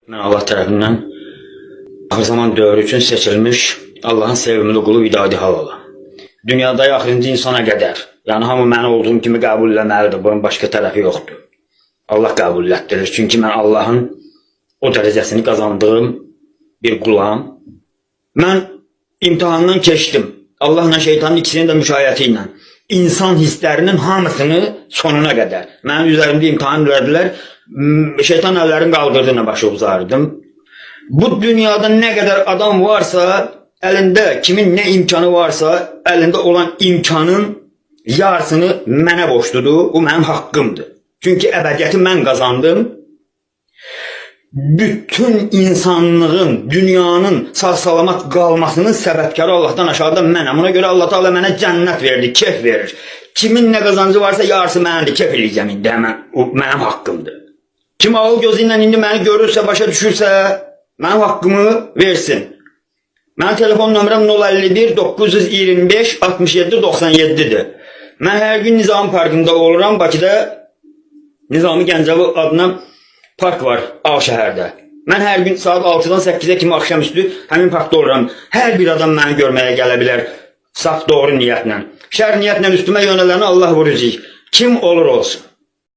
Mən Allah tərəfindən axır zaman dövrü üçün seçilmiş Allahın sevimli qulu İdadi Halala. Dünyada axırıncı insana qədər, yəni hamı mən olduğum kimi qəbul eləməlidir, bunun başqa tərəfi yoxdur. Allah qəbul etdirir, çünki mən Allahın o dərəcəsini qazandığım bir qulam. Mən imtihandan keçdim, Allahla şeytanın ikisinin də müşayiəti ilə. İnsan hisslərinin hamısını sonuna qədər. Mənim üzərimdə imtihan verdilər, şeytan əllərini qaldırdığına başı uzardım. Bu dünyada nə qədər adam varsa, əlində kimin nə imkanı varsa, əlində olan imkanın yarısını mənə borcludur, bu mənim haqqımdır. Çünki əbədiyyəti mən qazandım. Bütün insanlığın, dünyanın sağ-salamat qalmasının səbəbkarı Allahdan aşağıda mənəm. Ona görə Allah Teala mənə cənnət verdi, keyf verir. Kimin nə qazancı varsa yarısı mənimdir, keyf eləyəcəm indi, həmən o mənim haqqımdır. Kim ağıl gözü ilə indi məni görürsə, başa düşürsə, mənim haqqımı versin. Mənim telefon nömrəm 051 925 67 97-dir. Mən hər gün Nizami Parkında oluram, Bakıda Nizami Gəncəvi adına park var Ağşəhərdə. Mən hər gün saat 6-dan 8-ə kimi axşamüstü həmin parkda oluram. Hər bir adam məni görməyə gələ bilər, saf doğru niyyətlə. Şər niyyətlə üstümə yönələni Allah vuracaq. Kim olur olsun.